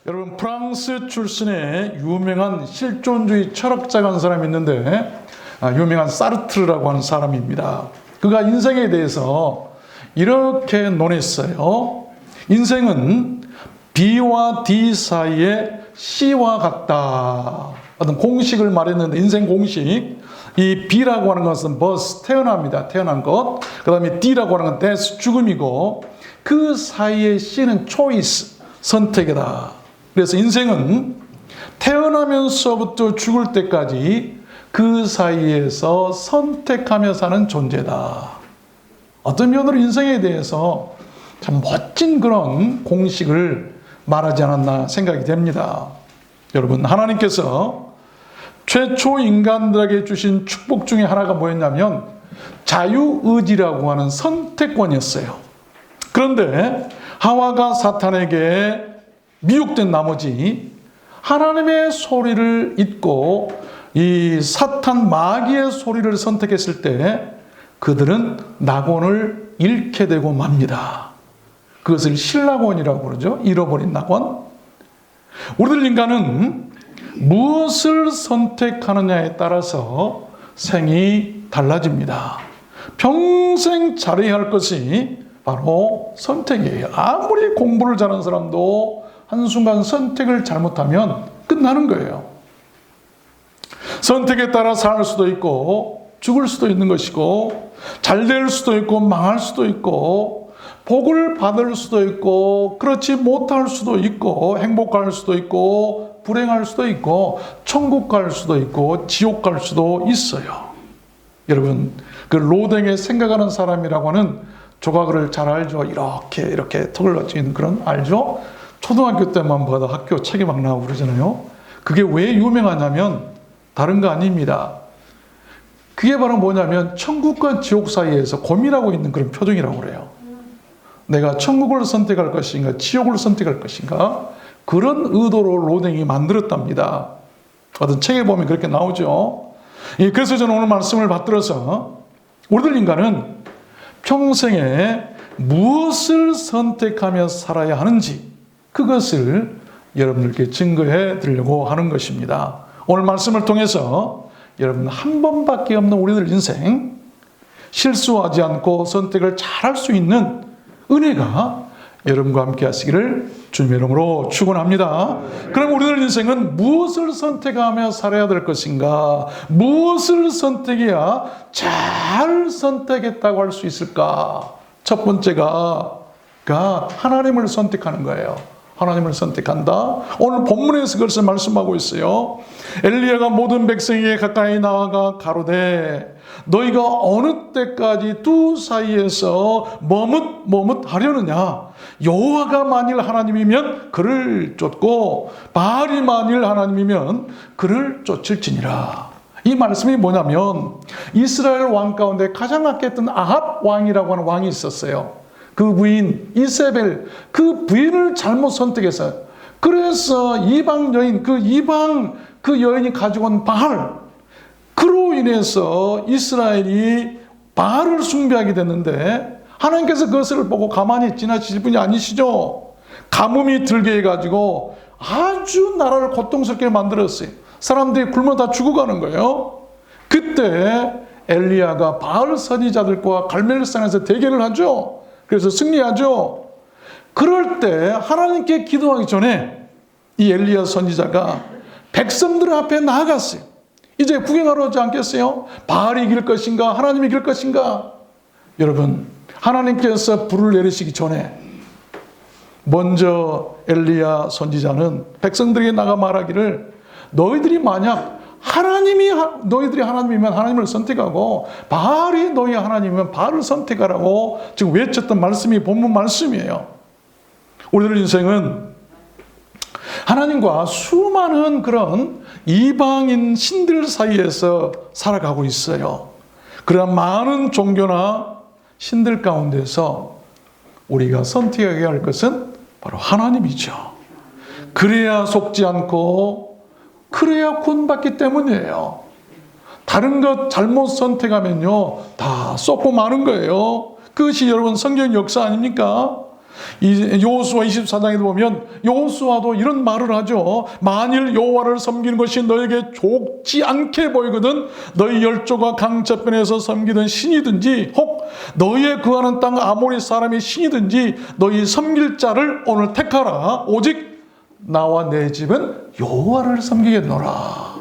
여러분, 프랑스 출신의 유명한 실존주의 철학자가 한 사람이 있는데 유명한 사르트르라고 하는 사람입니다. 그가 인생에 대해서 이렇게 논했어요. 인생은 B와 D 사이의 C와 같다. 어떤 공식을 말했는데, 인생 공식, 이 B라고 하는 것은 버스, 태어납니다. 태어난 것. 그 다음에 D라고 하는 건 death, 죽음이고, 그 사이의 C는 choice, 선택이다. 그래서 인생은 태어나면서부터 죽을 때까지 그 사이에서 선택하며 사는 존재다. 어떤 면으로 인생에 대해서 참 멋진 그런 공식을 말하지 않았나 생각이 됩니다. 여러분, 하나님께서 최초 인간들에게 주신 축복 중에 하나가 뭐였냐면 자유의지라고 하는 선택권이었어요. 그런데 하와가 사탄에게 미혹된 나머지 하나님의 소리를 잊고 이 사탄 마귀의 소리를 선택했을 때 그들은 낙원을 잃게 되고 맙니다. 그것을 신낙원이라고 그러죠. 잃어버린 낙원. 우리들 인간은 무엇을 선택하느냐에 따라서 생이 달라집니다. 평생 잘해야 할 것이 바로 선택이에요. 아무리 공부를 잘하는 사람도 한순간 선택을 잘못하면 끝나는 거예요. 선택에 따라 살 수도 있고 죽을 수도 있는 것이고, 잘 될 수도 있고 망할 수도 있고, 복을 받을 수도 있고 그렇지 못할 수도 있고, 행복할 수도 있고 불행할 수도 있고, 천국 갈 수도 있고 지옥 갈 수도 있어요. 여러분, 그 로댕에 생각하는 사람이라고 하는 조각을 잘 알죠? 이렇게 턱을 갖추고 있는 그런, 알죠? 초등학교 때만 봐도 학교 책에 막 나오고 그러잖아요. 그게 왜 유명하냐면 다른 거 아닙니다. 그게 바로 뭐냐면 천국과 지옥 사이에서 고민하고 있는 그런 표정이라고 그래요. 내가 천국을 선택할 것인가 지옥을 선택할 것인가, 그런 의도로 로댕이 만들었답니다. 어떤 책에 보면 그렇게 나오죠. 그래서 저는 오늘 말씀을 받들어서 우리들 인간은 평생에 무엇을 선택하며 살아야 하는지, 그것을 여러분들께 증거해 드리려고 하는 것입니다. 오늘 말씀을 통해서 여러분, 한 번밖에 없는 우리들 인생, 실수하지 않고 선택을 잘할 수 있는 은혜가 여러분과 함께 하시기를 주님의 이름으로 축원합니다. 그럼 우리들 인생은 무엇을 선택하며 살아야 될 것인가? 무엇을 선택해야 잘 선택했다고 할 수 있을까? 첫 번째가 하나님을 선택하는 거예요. 하나님을 선택한다. 오늘 본문에서 그것을 말씀하고 있어요. 엘리야가 모든 백성에게 가까이 나아가 가로되 너희가 어느 때까지 두 사이에서 머뭇하려느냐? 여호와가 만일 하나님이면 그를 쫓고 바알이 만일 하나님이면 그를 쫓을지니라. 이 말씀이 뭐냐면 이스라엘 왕 가운데 가장 악했던 아합 왕이라고 하는 왕이 있었어요. 그 부인 이세벨, 그 부인을 잘못 선택했어요. 그래서 이방 여인, 그 여인이 가지고 온 바알, 그로 인해서 이스라엘이 바알을 숭배하게 됐는데 하나님께서 그것을 보고 가만히 지나치실 분이 아니시죠. 가뭄이 들게 해가지고 아주 나라를 고통스럽게 만들었어요. 사람들이 굶어 다 죽어가는 거예요. 그때 엘리야가 바알 선지자들과 갈멜산에서 대결을 하죠. 그래서 승리하죠. 그럴 때 하나님께 기도하기 전에 이 엘리야 선지자가 백성들 앞에 나아갔어요. 이제 구경하러 오지 않겠어요? 바알이 이길 것인가 하나님이 이길 것인가? 여러분, 하나님께서 불을 내리시기 전에 먼저 엘리야 선지자는 백성들에게 나가 말하기를, 너희들이 만약 너희들이 하나님이면 하나님을 선택하고 바알이 너희 하나님이면 바알을 선택하라고 지금 외쳤던 말씀이 본문 말씀이에요. 우리들 인생은 하나님과 수많은 그런 이방인 신들 사이에서 살아가고 있어요. 그러나 많은 종교나 신들 가운데서 우리가 선택해야 할 것은 바로 하나님이죠. 그래야 속지 않고 그래야 구원받기 때문이에요. 다른 것 잘못 선택하면요 다 쏟고 마는 거예요. 그것이 여러분 성경 역사 아닙니까? 여호수아 24장에 보면 여호수아도 이런 말을 하죠. 만일 여호와를 섬기는 것이 너에게 좋지 않게 보이거든 너희 열조가 강저편에서 섬기던 신이든지 혹 너희의 거하는 땅 아모리 사람의 신이든지 너희 섬길 자를 오늘 택하라. 오직 나와 내 집은 여호와를 섬기겠노라.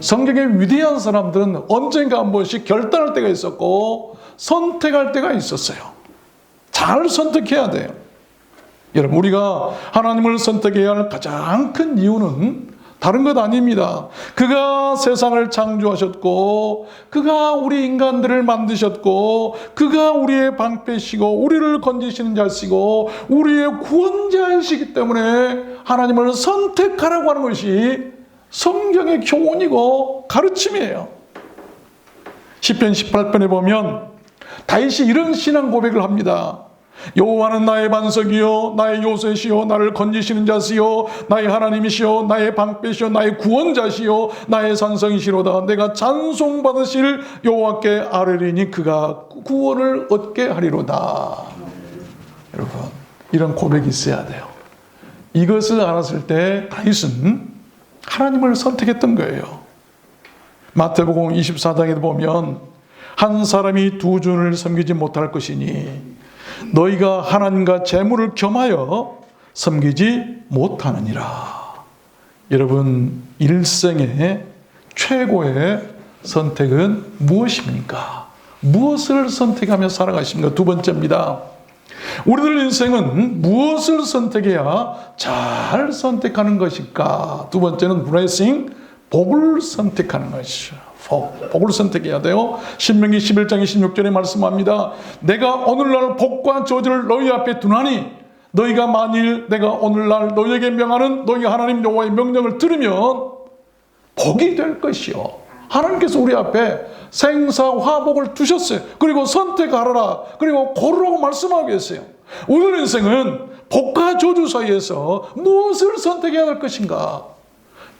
성경의 위대한 사람들은 언젠가 한 번씩 결단할 때가 있었고 선택할 때가 있었어요. 잘 선택해야 돼요. 여러분, 우리가 하나님을 선택해야 할 가장 큰 이유는 다른 것 아닙니다. 그가 세상을 창조하셨고 그가 우리 인간들을 만드셨고 그가 우리의 방패시고 우리를 건지시는 자시고 우리의 구원자이시기 때문에 하나님을 선택하라고 하는 것이 성경의 교훈이고 가르침이에요. 시편 18편에 보면 다윗이 이런 신앙 고백을 합니다. 여호와는 나의 반석이요 나의 요새시요 나를 건지시는 자시요 나의 하나님이시요 나의 방패시요 나의 구원자시요 나의 산성이시로다. 내가 찬송받으실 여호와께 아뢰리니 그가 구원을 얻게 하리로다. 여러분, 이런 고백이 있어야 돼요. 이것을 알았을 때 다윗은 하나님을 선택했던 거예요. 마태복음 24장에 보면 한 사람이 두 주를 섬기지 못할 것이니 너희가 하나님과 재물을 겸하여 섬기지 못하느니라. 여러분, 일생의 최고의 선택은 무엇입니까? 무엇을 선택하며 살아가십니까? 두 번째입니다. 우리들 인생은 무엇을 선택해야 잘 선택하는 것일까? 두 번째는 blessing, 복을 선택하는 것이죠. 복을 선택해야 돼요. 신명기 11장 26절에 말씀합니다. 내가 오늘날 복과 저주를 너희 앞에 두나니 너희가 만일 내가 오늘날 너희에게 명하는 너희 하나님 여호와의 명령을 들으면 복이 될 것이요. 하나님께서 우리 앞에 생사화복을 두셨어요. 그리고 선택하라. 그리고 고르라고 말씀하고 계세요. 우리 인생은 복과 저주 사이에서 무엇을 선택해야 할 것인가?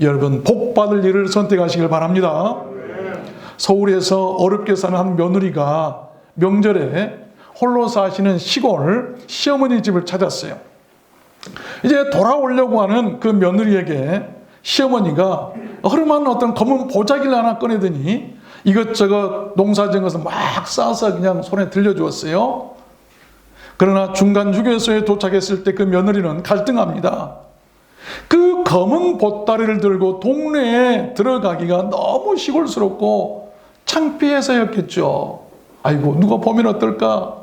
여러분, 복 받을 일을 선택하시길 바랍니다. 서울에서 어렵게 사는 한 며느리가 명절에 홀로 사시는 시골 시어머니 집을 찾았어요. 이제 돌아오려고 하는 그 며느리에게 시어머니가 허름한 어떤 검은 보자기를 하나 꺼내더니 이것저것 농사지은 것을 막 싸서 그냥 손에 들려주었어요. 그러나 중간 휴게소에 도착했을 때 그 며느리는 갈등합니다. 그 검은 보따리를 들고 동네에 들어가기가 너무 시골스럽고 창피해서였겠죠. 아이고, 누가 보면 어떨까?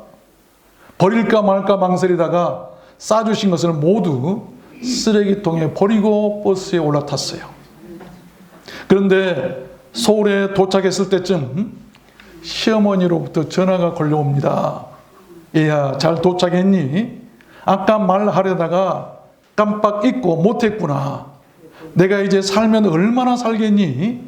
버릴까 말까 망설이다가 싸주신 것을 모두 쓰레기통에 버리고 버스에 올라탔어요. 그런데 서울에 도착했을 때쯤 시어머니로부터 전화가 걸려옵니다. 얘야, 잘 도착했니? 아까 말하려다가 깜빡 잊고 못했구나. 내가 이제 살면 얼마나 살겠니?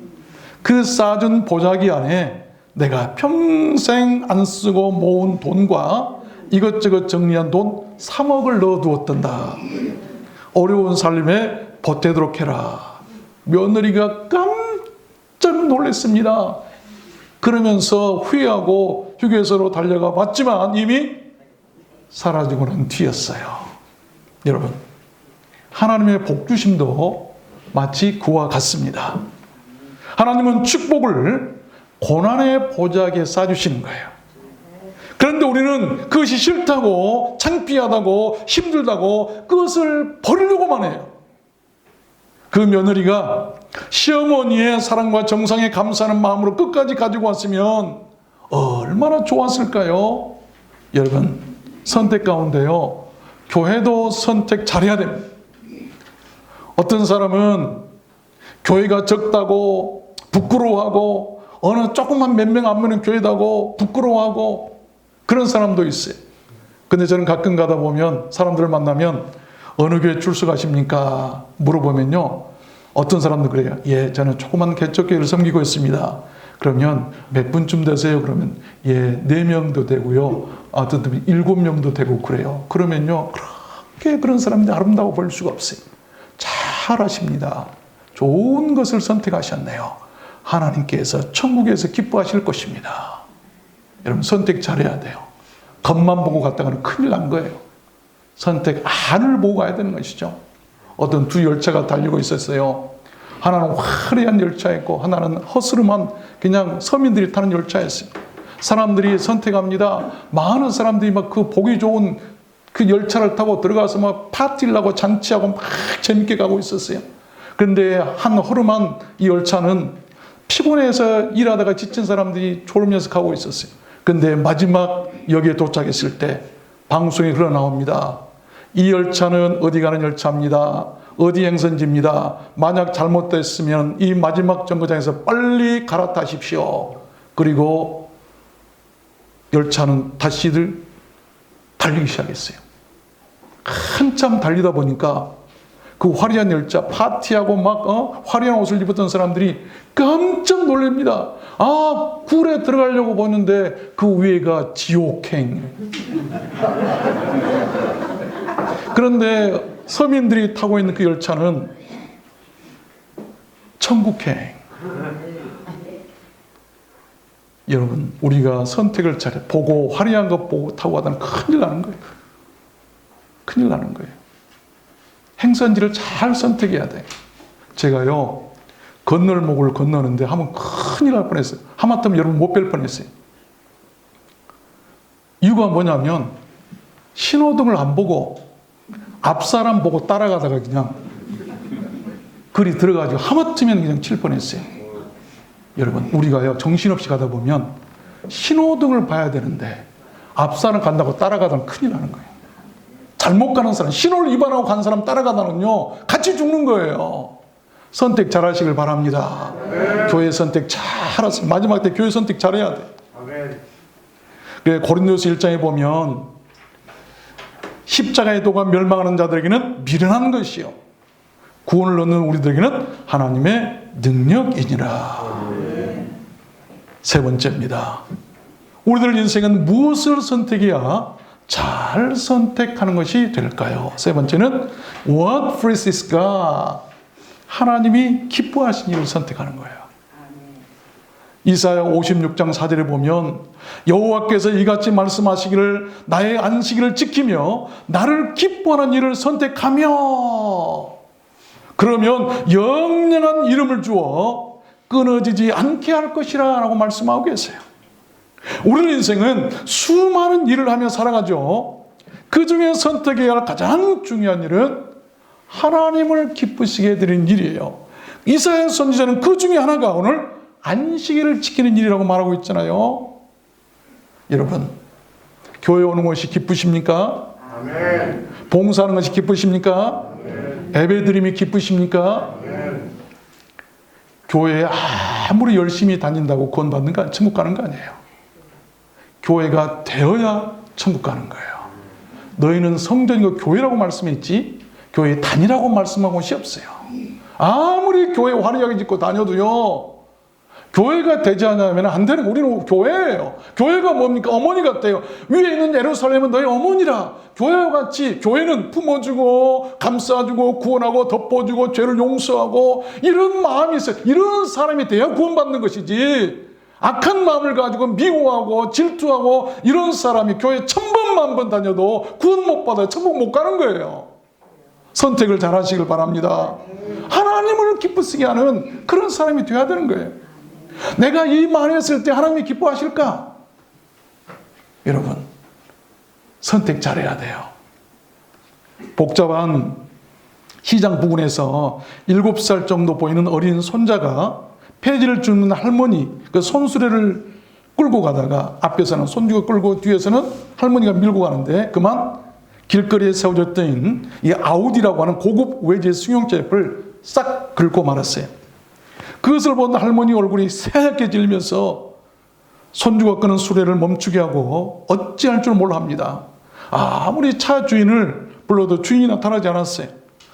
그 싸준 보자기 안에 내가 평생 안 쓰고 모은 돈과 이것저것 정리한 돈 3억을 넣어두었단다. 어려운 삶에 보태도록 해라. 며느리가 깜짝 놀랐습니다. 그러면서 후회하고 휴게소로 달려가 봤지만 이미 사라지고 난 뒤였어요. 여러분, 하나님의 복주심도 마치 그와 같습니다. 하나님은 축복을 고난의 보자기에 싸주시는 거예요. 그런데 우리는 그것이 싫다고, 창피하다고, 힘들다고 그것을 버리려고만 해요. 그 며느리가 시어머니의 사랑과 정성에 감사하는 마음으로 끝까지 가지고 왔으면 얼마나 좋았을까요? 여러분, 선택 가운데요, 교회도 선택 잘해야 됩니다. 어떤 사람은 교회가 적다고 부끄러워하고 어느 조그만 몇 명 안 모이는 교회다고 부끄러워하고 그런 사람도 있어요. 근데 저는 가끔 가다 보면 사람들을 만나면 어느 교회 출석하십니까? 물어보면요, 어떤 사람도 그래요. 예, 저는 조그만 개척교회를 섬기고 있습니다. 그러면 몇 분쯤 되세요? 그러면 예, 4명도 되고요, 어떤 분이 7명도 되고 그래요. 그러면요, 그렇게 그런 사람들이 아름다워 보일 수가 없어요. 잘하십니다. 좋은 것을 선택하셨네요. 하나님께서 천국에서 기뻐하실 것입니다. 여러분, 선택 잘해야 돼요. 겉만 보고 갔다가는 큰일 난 거예요. 선택 안을 보고 가야 되는 것이죠. 어떤 두 열차가 달리고 있었어요. 하나는 화려한 열차였고 하나는 허스름한 그냥 서민들이 타는 열차였어요. 사람들이 선택합니다. 많은 사람들이 막 그 보기 좋은 그 열차를 타고 들어가서 막 파티를 하고 잔치하고 막 재밌게 가고 있었어요. 그런데 한 허름한 이 열차는 피곤해서 일하다가 지친 사람들이 졸으면서 가고 있었어요. 그런데 마지막 역에 도착했을 때 방송이 흘러나옵니다. 이 열차는 어디 가는 열차입니다. 어디 행선지입니다. 만약 잘못됐으면 이 마지막 정거장에서 빨리 갈아타십시오. 그리고 열차는 다시들 달리기 시작했어요. 한참 달리다 보니까 그 화려한 열차, 파티하고 막 화려한 옷을 입었던 사람들이 깜짝 놀랍니다. 아, 굴에 들어가려고 보는데 그 위에가 지옥행. 그런데 서민들이 타고 있는 그 열차는 천국행. 여러분, 우리가 선택을 잘해 보고 화려한 것 보고 타고 가다는 큰일 나는 거예요. 큰일 나는 거예요. 행선지를 잘 선택해야 돼. 제가요, 건널목을 건너는데 한번 큰일 날 뻔했어요. 하마터면 여러분 못 뵐 뻔했어요. 이유가 뭐냐면 신호등을 안 보고 앞사람 보고 따라가다가 그냥 그리 들어가지고 하마터면 그냥 칠 뻔했어요. 여러분, 우리가요 정신없이 가다 보면 신호등을 봐야 되는데 앞사람 간다고 따라가다가 큰일 나는 거예요. 잘못 가는 사람, 신호를 위반하고 간 사람 따라가다는요 같이 죽는 거예요. 선택 잘 하시길 바랍니다. 교회 선택 잘 하세요. 마지막 때 교회 선택 잘해야 돼. 그래, 고린도서 1장에 보면 십자가의 도가 멸망하는 자들에게는 미련한 것이요 구원을 얻는 우리들에게는 하나님의 능력이니라. 세 번째입니다. 우리들 인생은 무엇을 선택해야 잘 선택하는 것이 될까요? 세 번째는 what pleases God. 하나님이 기뻐하신 일을 선택하는 거예요. 이사야 56장 4절에 보면 여호와께서 이같이 말씀하시기를 나의 안식일을 지키며 나를 기뻐하는 일을 선택하며 그러면 영영한 이름을 주어 끊어지지 않게 할 것이라 라고 말씀하고 계세요. 우리 인생은 수많은 일을 하며 살아가죠. 그 중에 선택해야 할 가장 중요한 일은 하나님을 기쁘시게 해드리는 일이에요. 이사야 선지자는 그 중에 하나가 오늘 안식일을 지키는 일이라고 말하고 있잖아요. 여러분, 교회 오는 것이 기쁘십니까? 아멘. 봉사하는 것이 기쁘십니까? 아멘. 예배드림이 기쁘십니까? 아멘. 교회에 아무리 열심히 다닌다고 구원받는 거 천국 가는 거 아니에요. 교회가 되어야 천국 가는 거예요. 너희는 성전이고 교회라고 말씀했지 교회 다니라고 말씀한 것이 없어요. 아무리 교회 화려하게 짓고 다녀도요 교회가 되지 않으면 안 되는 거. 우리는 교회예요. 교회가 뭡니까? 어머니 같대요. 위에 있는 예루살렘은 너희 어머니라. 교회와 같이 교회는 품어주고 감싸주고 구원하고 덮어주고 죄를 용서하고 이런 마음이 있어요. 이런 사람이 돼야 구원받는 것이지 악한 마음을 가지고 미워하고 질투하고 이런 사람이 교회 1000번 만번 다녀도 구원 못 받아요. 천국 못 가는 거예요. 선택을 잘 하시길 바랍니다. 하나님을 기쁘시게 하는 그런 사람이 돼야 되는 거예요. 내가 이 말을 했을 때 하나님이 기뻐하실까? 여러분, 선택 잘해야 돼요. 복잡한 시장 부근에서 7살 정도 보이는 어린 손자가 폐지를 주는 할머니, 그 손수레를 끌고 가다가 앞에서는 손주가 끌고 뒤에서는 할머니가 밀고 가는데 그만 길거리에 세워졌던 이 아우디라고 하는 고급 외제 승용차 옆을 싹 긁고 말았어요. 그것을 본 할머니 얼굴이 새하얗게 질면서 손주가 끄는 수레를 멈추게 하고 어찌할 줄 몰라 합니다. 아무리 차 주인을 불러도 주인이 나타나지 않았어요.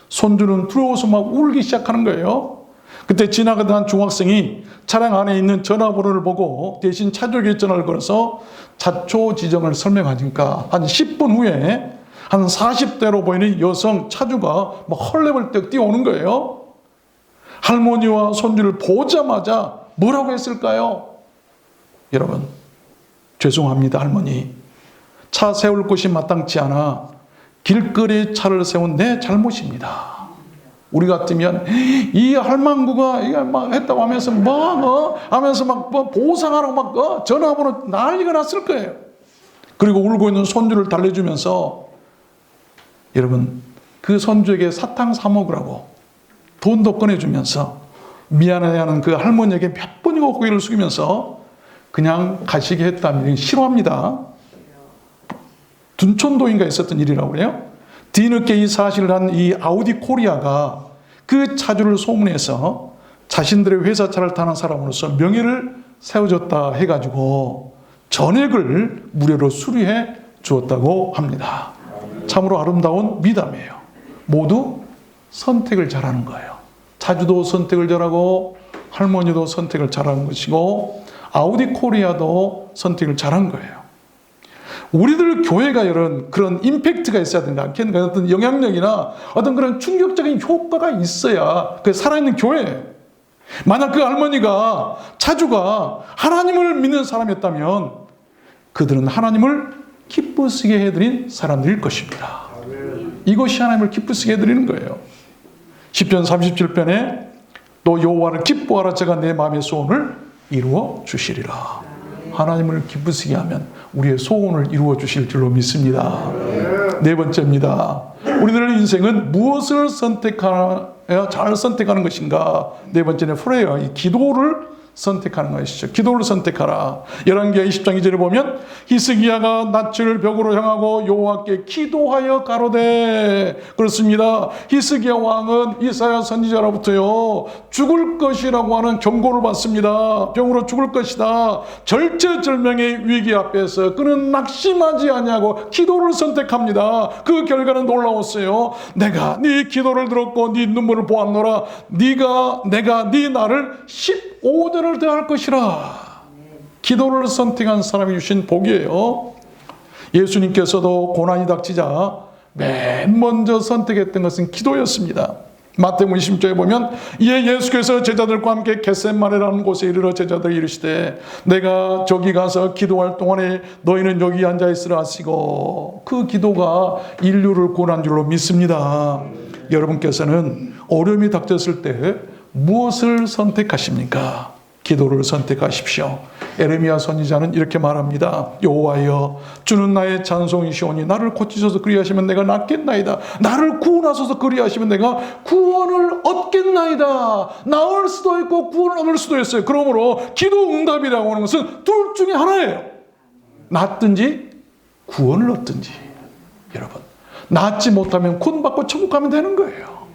손주는 두려워서 막 울기 시작하는 거예요. 그때 지나가던 한 중학생이 차량 안에 있는 전화번호를 보고 대신 차주에게 전화를 걸어서 차초 지정을 설명하니까 한 10분 후에 한 40대로 보이는 여성 차주가 막 헐레벌떡 뛰어오는 거예요. 할머니와 손주를 보자마자 뭐라고 했을까요? 여러분, 죄송합니다 할머니. 차 세울 곳이 마땅치 않아 길거리에 차를 세운 내 잘못입니다. 우리 같으면 이 할망구가 이거 막 했다고 하면서 하면서 막 보상하라고 막 전화번호 난리가 났을 거예요. 그리고 울고 있는 손주를 달래주면서 여러분 그 손주에게 사탕 사 먹으라고 돈도 꺼내주면서 미안해하는 그 할머니에게 몇 번이고 고개를 숙이면서 그냥 가시게 했다면 싫어합니다. 둔촌도인가 있었던 일이라고 그래요. 뒤늦게 이 사실을 한 이 아우디 코리아가 그 차주를 소문해서 자신들의 회사차를 타는 사람으로서 명예를 세워줬다 해가지고 전액을 무료로 수리해 주었다고 합니다. 참으로 아름다운 미담이에요. 모두 선택을 잘하는 거예요. 차주도 선택을 잘하고 할머니도 선택을 잘하는 것이고 아우디 코리아도 선택을 잘한 거예요. 우리들 교회가 이런 그런 임팩트가 있어야 된다. 어떤 영향력이나 어떤 그런 충격적인 효과가 있어야 그 살아있는 교회. 만약 그 할머니가 차주가 하나님을 믿는 사람이었다면 그들은 하나님을 기쁘시게 해드린 사람들일 것입니다. 이것이 하나님을 기쁘시게 해드리는 거예요. 10편 37편에 또 여호와를 기뻐하라 제가 내 마음의 소원을 이루어 주시리라. 하나님을 기쁘시게 하면 우리의 소원을 이루어 주실 줄로 믿습니다. 네 번째입니다. 우리들의 인생은 무엇을 선택해야 잘 선택하는 것인가? 네 번째는 프레이어, 이 기도를 선택하는 것이죠. 기도를 선택하라. 열왕기하 20장 2절에 보면 히스기야가 낯을 벽으로 향하고 여호와께 기도하여 가로되 그렇습니다. 히스기야 왕은 이사야 선지자로부터요 죽을 것이라고 하는 경고를 받습니다. 병으로 죽을 것이다. 절체절명의 위기 앞에서 그는 낙심하지 아니하고 기도를 선택합니다. 그 결과는 놀라웠어요. 내가 네 기도를 들었고 네 눈물을 보았노라. 내가 네 날을 15년을 더할 것이라. 기도를 선택한 사람이 주신 복이에요. 예수님께서도 고난이 닥치자 맨 먼저 선택했던 것은 기도였습니다. 마태복음 20장에 보면 이에 예수께서 제자들과 함께 겟세마네라는 곳에 이르러 제자들이 이르시되 내가 저기 가서 기도할 동안에 너희는 여기 앉아 있으라 하시고 그 기도가 인류를 구원한 줄로 믿습니다. 여러분께서는 어려움이 닥쳤을 때 무엇을 선택하십니까? 기도를 선택하십시오. 에레미야 선지자는 이렇게 말합니다. 여호와여 주는 나의 찬송이시오니 나를 고치셔서 그리하시면 내가 낫겠나이다. 나를 구원하셔서 그리하시면 내가 구원을 얻겠나이다. 나을 수도 있고 구원을 얻을 수도 있어요. 그러므로 기도 응답이라고 하는 것은 둘 중에 하나예요. 낫든지 구원을 얻든지. 여러분 낫지 못하면 구원받고 천국 가면 되는 거예요.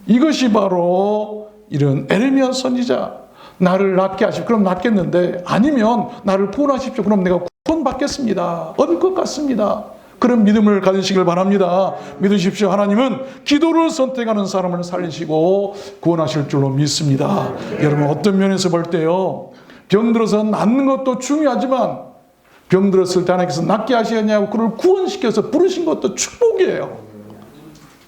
이것이 바로 이런 에레미야 선지자 나를 낫게 하십시오. 그럼 낫겠는데 아니면 나를 구원하십시오. 그럼 내가 구원받겠습니다. 얻을 것 같습니다. 그런 믿음을 가지시길 바랍니다. 믿으십시오. 하나님은 기도를 선택하는 사람을 살리시고 구원하실 줄로 믿습니다. 여러분 어떤 면에서 볼 때요 병들어서 낫는 것도 중요하지만 병들었을 때 하나님께서 낫게 하시느냐고 그를 구원시켜서 부르신 것도 축복이에요.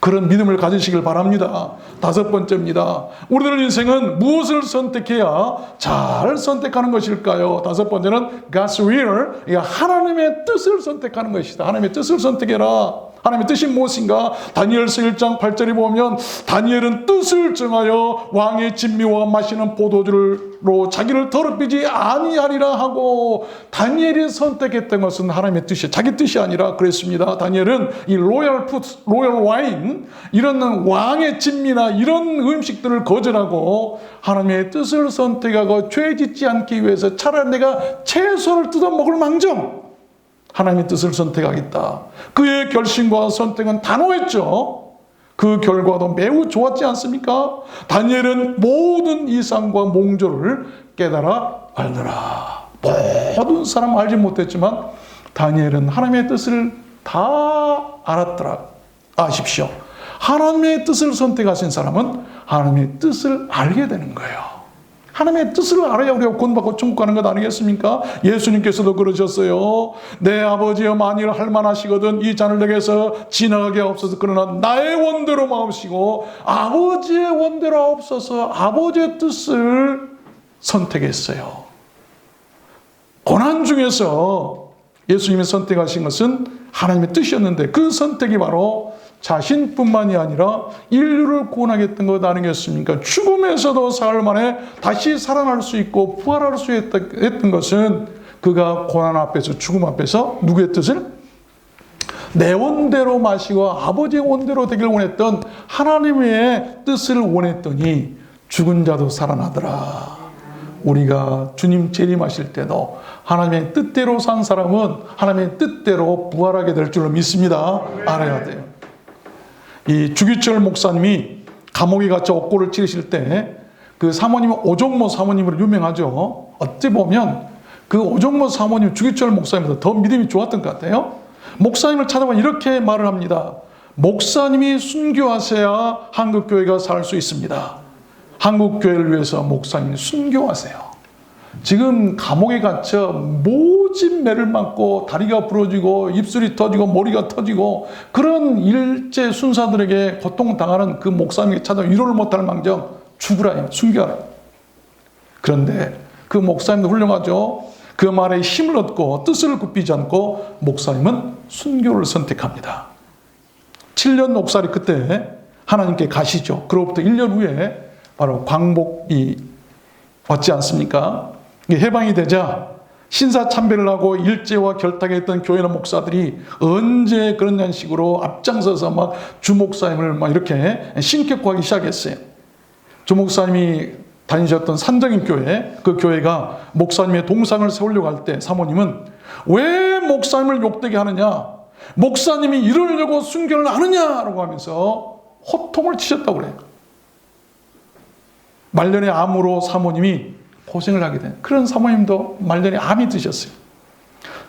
그런 믿음을 가지시길 바랍니다. 다섯 번째입니다. 우리들 인생은 무엇을 선택해야 잘 선택하는 것일까요? 다섯 번째는 God's will, 하나님의 뜻을 선택하는 것이다. 하나님의 뜻을 선택해라. 하나님의 뜻이 무엇인가? 다니엘서 1장 8절에 보면 다니엘은 뜻을 정하여 왕의 진미와 마시는 포도주로 자기를 더럽히지 아니하리라 하고 다니엘이 선택했던 것은 하나님의 뜻이 자기 뜻이 아니라 그랬습니다. 다니엘은 이 로얄 푸드, 로얄 와인 이런 왕의 진미나 이런 음식들을 거절하고 하나님의 뜻을 선택하고 죄 짓지 않기 위해서 차라리 내가 채소를 뜯어 먹을 망정 하나님의 뜻을 선택하겠다. 그의 결심과 선택은 단호했죠. 그 결과도 매우 좋았지 않습니까? 다니엘은 모든 이상과 몽조를 깨달아 알더라. 모든 사람 알지 못했지만 다니엘은 하나님의 뜻을 다 알았더라. 아십시오. 하나님의 뜻을 선택하신 사람은 하나님의 뜻을 알게 되는 거예요. 하나님의 뜻을 알아야 우리가 구원받고 천국 가는 것 아니겠습니까? 예수님께서도 그러셨어요. 내 아버지여 만일 할만하시거든 이 잔을 내게서 지나가게 하옵소서. 그러나 나의 원대로 마옵시고 아버지의 원대로 하옵소서. 아버지의 뜻을 선택했어요. 고난 중에서 예수님이 선택하신 것은 하나님의 뜻이었는데 그 선택이 바로 자신뿐만이 아니라 인류를 구원하겠다는 것 아니겠습니까? 죽음에서도 사흘 만에 다시 살아날 수 있고 부활할 수 있던 것은 그가 고난 앞에서 죽음 앞에서 누구의 뜻을? 내 원대로 마시고 아버지의 원대로 되길 원했던 하나님의 뜻을 원했더니 죽은 자도 살아나더라. 우리가 주님 재림하실 때도 하나님의 뜻대로 산 사람은 하나님의 뜻대로 부활하게 될 줄로 믿습니다. 알아야 돼요. 이 주기철 목사님이 감옥에 갇혀 옥고를 치르실 때 그 사모님은 오종모 사모님으로 유명하죠. 어찌 보면 그 오종모 사모님 주기철 목사님보다 더 믿음이 좋았던 것 같아요. 목사님을 찾아보면 이렇게 말을 합니다. 목사님이 순교하셔야 한국교회가 살 수 있습니다. 한국교회를 위해서 목사님이 순교하세요. 지금 감옥에 갇혀 모진 매를 맞고 다리가 부러지고 입술이 터지고 머리가 터지고 그런 일제 순사들에게 고통당하는 그 목사님에게 찾아 위로를 못할 망정 죽으라, 순교하라. 그런데 그 목사님도 훌륭하죠. 그 말에 힘을 얻고 뜻을 굽히지 않고 목사님은 순교를 선택합니다. 7년 옥살이 그때 하나님께 가시죠. 그로부터 1년 후에 바로 광복이 왔지 않습니까? 해방이 되자 신사참배를 하고 일제와 결탁했던 교회나 목사들이 언제 그런 식으로 앞장서서 막 주목사님을 막 이렇게 신격화하기 시작했어요. 주목사님이 다니셨던 산정인 교회, 그 교회가 목사님의 동상을 세우려고 할 때 사모님은 왜 목사님을 욕되게 하느냐? 목사님이 이러려고 순교를 하느냐라고 하면서 호통을 치셨다고 그래요. 말년에 암으로 사모님이 고생을 하게 된 그런 사모님도 말년에 암이 드셨어요.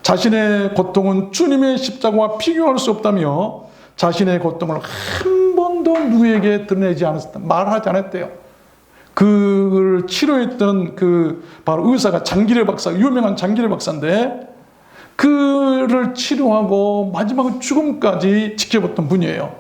자신의 고통은 주님의 십자가와 비교할 수 없다며 자신의 고통을 한 번도 누구에게 드러내지 않았다, 말하지 않았대요. 그를 치료했던 그 바로 의사가 장기래 박사, 유명한 장기래 박사인데 그를 치료하고 마지막 죽음까지 지켜봤던 분이에요.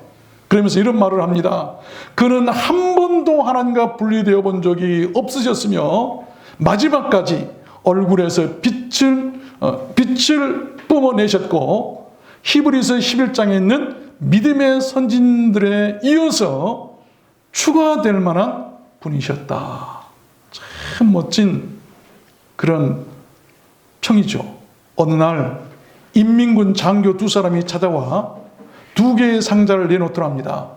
그러면서 이런 말을 합니다. 그는 한 번도 하나님과 분리되어 본 적이 없으셨으며 마지막까지 얼굴에서 빛을 뿜어내셨고 히브리서 11장에 있는 믿음의 선진들에 이어서 추가될 만한 분이셨다. 참 멋진 그런 평이죠. 어느 날 인민군 장교 두 사람이 찾아와 2개의 상자를 내놓더랍니다.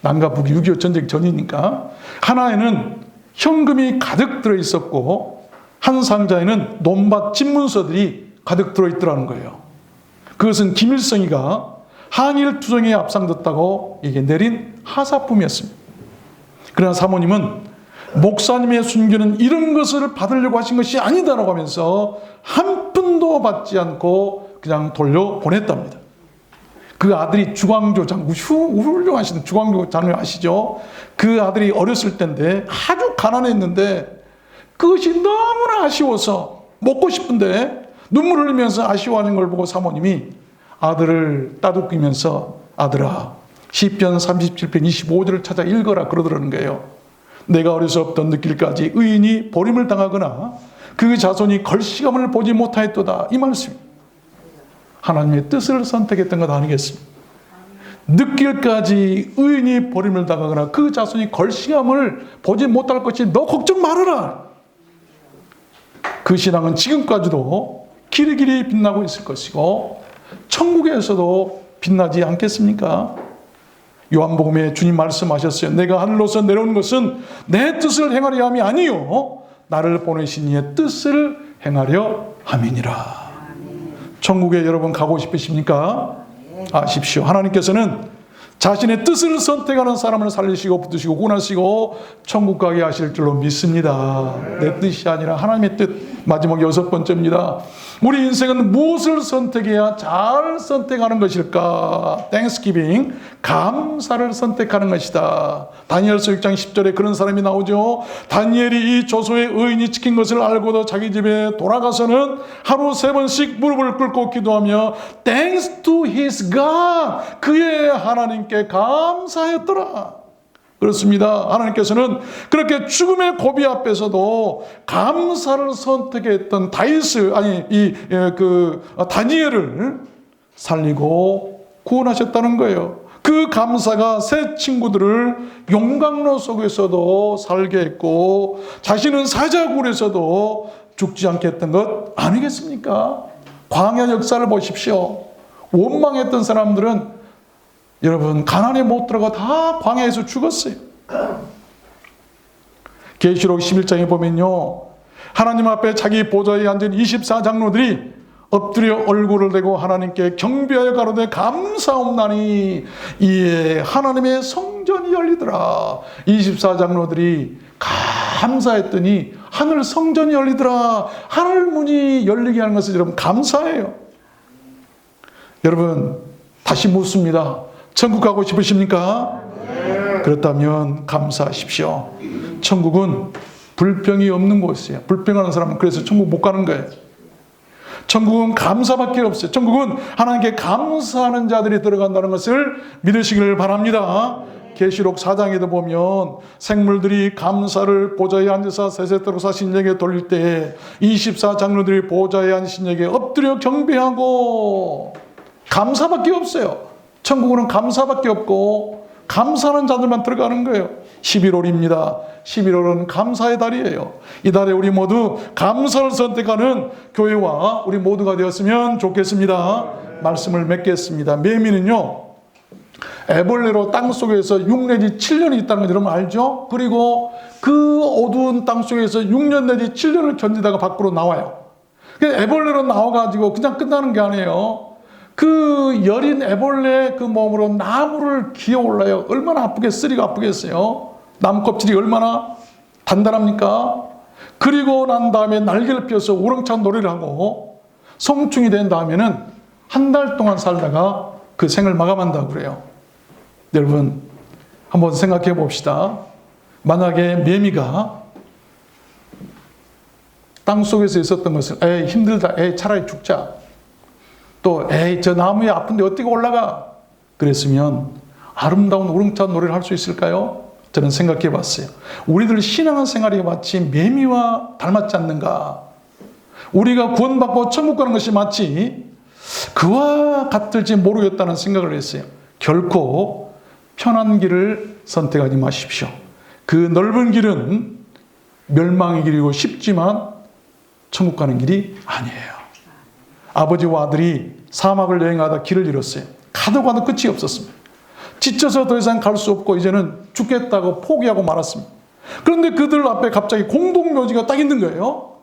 남과 북이 6.25 전쟁 전이니까. 하나에는 현금이 가득 들어있었고 한 상자에는 논밭 집문서들이 가득 들어있더라는 거예요. 그것은 김일성이가 항일 투쟁에 앞장섰다고 이게 내린 하사품이었습니다. 그러나 사모님은 목사님의 순교는 이런 것을 받으려고 하신 것이 아니다라고 하면서 한 푼도 받지 않고 그냥 돌려보냈답니다. 그 아들이 주광조 장군, 훌륭하신 주광조 장군 아시죠? 그 아들이 어렸을 때인데 아주 가난했는데 그것이 너무나 아쉬워서 먹고 싶은데 눈물 흘리면서 아쉬워하는 걸 보고 사모님이 아들을 따돌리면서 아들아 시편 37편 25절을 찾아 읽어라 그러더라는 거예요. 내가 어려서부터 느낄까지 의인이 버림을 당하거나 그 자손이 걸시감을 보지 못하였도다. 이 말씀. 하나님의 뜻을 선택했던 것 아니겠습니까? 느낄까지 의인이 버림을 당하거나 그 자손이 걸시감을 보지 못할 것이 너 걱정 말아라. 그 신앙은 지금까지도 길이길이 빛나고 있을 것이고 천국에서도 빛나지 않겠습니까? 요한복음에 주님 말씀하셨어요. 내가 하늘로서 내려온 것은 내 뜻을 행하려 함이 아니요 나를 보내신 이의 뜻을 행하려 함이니라. 천국에 여러분 가고 싶으십니까? 아십시오. 하나님께서는 자신의 뜻을 선택하는 사람을 살리시고 붙드시고 구원하시고 천국 가게 하실 줄로 믿습니다. 내 뜻이 아니라 하나님의 뜻. 마지막 6번째입니다. 우리 인생은 무엇을 선택해야 잘 선택하는 것일까? Thanksgiving, 감사를 선택하는 것이다. 다니엘서 6장 10절에 그런 사람이 나오죠. 다니엘이 이 조소의 의인이 지킨 것을 알고도 자기 집에 돌아가서는 하루 3번씩 무릎을 꿇고 기도하며 Thanks to his God, 그의 하나님께 감사했더라. 그렇습니다. 하나님께서는 그렇게 죽음의 고비 앞에서도 감사를 선택했던 다니엘을 살리고 구원하셨다는 거예요. 그 감사가 새 친구들을 용광로 속에서도 살게 했고 자신은 사자굴에서도 죽지 않게 했던 것 아니겠습니까? 광야 역사를 보십시오. 원망했던 사람들은 여러분 가나안에 못 들어가 다 광야에서 죽었어요. 계시록 11장에 보면요, 하나님 앞에 자기 보좌에 앉은 24장로들이 엎드려 얼굴을 대고 하나님께 경배하여 가로되 감사옵나니 이에 하나님의 성전이 열리더라. 24장로들이 감사했더니 하늘 성전이 열리더라. 하늘 문이 열리게 하는 것은 여러분 감사해요. 여러분 다시 묻습니다. 천국 가고 싶으십니까? 그렇다면 감사하십시오. 천국은 불평이 없는 곳이에요. 불평하는 사람은 그래서 천국 못 가는 거예요. 천국은 감사밖에 없어요. 천국은 하나님께 감사하는 자들이 들어간다는 것을 믿으시기를 바랍니다. 계시록 4장에도 보면 생물들이 감사를 보좌에 앉아서 세세토록 신에게 돌릴 때 24장로들이 보좌에 앉은 신에게 엎드려 경배하고 감사밖에 없어요. 천국은 감사밖에 없고 감사하는 자들만 들어가는 거예요. 11월입니다. 11월은 감사의 달이에요. 이 달에 우리 모두 감사를 선택하는 교회와 우리 모두가 되었으면 좋겠습니다. 말씀을 맺겠습니다. 매미는요, 애벌레로 땅속에서 6 내지 7년이 있다는 거 여러분 알죠? 그리고 그 어두운 땅속에서 6년 내지 7년을 견디다가 밖으로 나와요. 애벌레로 나와가지고 그냥 끝나는 게 아니에요. 그 여린 애벌레 그 몸으로 나무를 기어 올라요. 얼마나 아프게, 쓰리가 아프겠어요. 나무 껍질이 얼마나 단단합니까? 그리고 난 다음에 날개를 펴서 우렁찬 놀이를 하고 성충이 된 다음에는 한 달 동안 살다가 그 생을 마감한다고 그래요. 여러분 한번 생각해 봅시다. 만약에 매미가 땅속에서 있었던 것을 에이 힘들다, 에이 차라리 죽자, 또 에이 저 나무에 아픈데 어떻게 올라가, 그랬으면 아름다운 우렁찬 노래를 할 수 있을까요? 저는 생각해 봤어요. 우리들 신앙생활이 마치 매미와 닮았지 않는가? 우리가 구원받고 천국 가는 것이 마치 그와 같을지 모르겠다는 생각을 했어요. 결코 편한 길을 선택하지 마십시오. 그 넓은 길은 멸망의 길이고 쉽지만 천국 가는 길이 아니에요. 아버지와 아들이 사막을 여행하다 길을 잃었어요. 가도 끝이 없었습니다. 지쳐서 더 이상 갈 수 없고 이제는 죽겠다고 포기하고 말았습니다. 그런데 그들 앞에 갑자기 공동묘지가 딱 있는 거예요.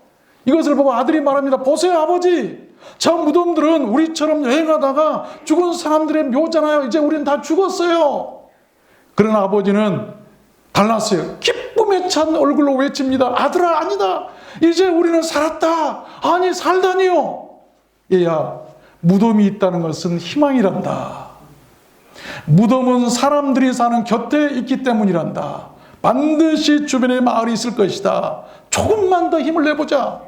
이것을 보고 아들이 말합니다. 보세요 아버지, 저 무덤들은 우리처럼 여행하다가 죽은 사람들의 묘잖아요. 이제 우리는 다 죽었어요. 그러나 아버지는 달랐어요. 기쁨에 찬 얼굴로 외칩니다. 아들아, 아니다. 이제 우리는 살았다. 아니 살다니요. 얘야, 무덤이 있다는 것은 희망이란다. 무덤은 사람들이 사는 곁에 있기 때문이란다. 반드시 주변에 마을이 있을 것이다. 조금만 더 힘을 내보자.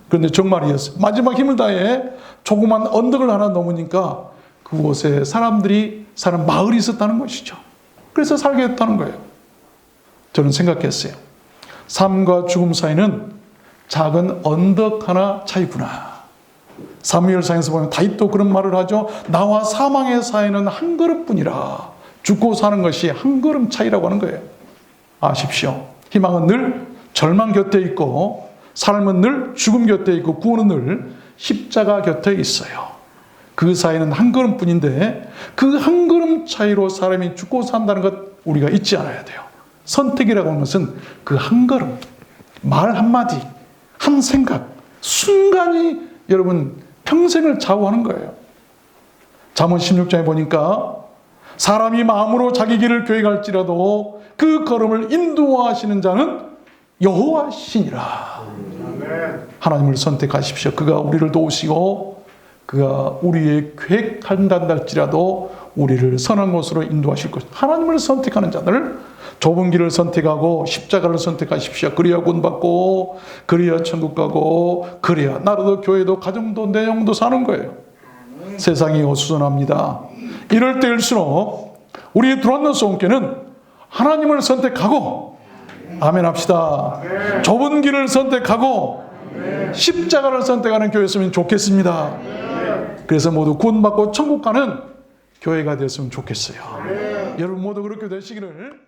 그런데 정말이었어요. 마지막 힘을 다해 조그만 언덕을 하나 넘으니까 그곳에 사람들이 사는 마을이 있었다는 것이죠. 그래서 살게 됐다는 거예요. 저는 생각했어요. 삶과 죽음 사이는 작은 언덕 하나 차이구나. 사무엘상에서 보면 다윗도 그런 말을 하죠. 나와 사망의 사이는 한 걸음뿐이라. 죽고 사는 것이 한 걸음 차이라고 하는 거예요. 아십시오. 희망은 늘 절망 곁에 있고 삶은 늘 죽음 곁에 있고 구원은 늘 십자가 곁에 있어요. 그 사이는 한 걸음뿐인데 그 한 걸음 차이로 사람이 죽고 산다는 것 우리가 잊지 않아야 돼요. 선택이라고 하는 것은 그 한 걸음, 말 한마디, 한 생각, 순간이 여러분 평생을 좌우하는 거예요. 잠언 16장에 보니까 사람이 마음으로 자기 길을 계획할지라도 그 걸음을 인도하시는 자는 여호와시니라. 하나님을 선택하십시오. 그가 우리를 도우시고 그가 우리의 계획한다 할지라도 우리를 선한 곳으로 인도하실 것입니다. 하나님을 선택하는 자들, 좁은 길을 선택하고 십자가를 선택하십시오. 그래야 구원받고 그래야 천국 가고 그래야 나라도 교회도 가정도 내용도 사는 거예요. 세상이 어수선합니다. 이럴 때일수록 우리의 두란노 성교는 하나님을 선택하고 아멘 합시다. 좁은 길을 선택하고 십자가를 선택하는 교회였으면 좋겠습니다. 그래서 모두 구원받고 천국 가는 교회가 되었으면 좋겠어요. 여러분 모두 그렇게 되시기를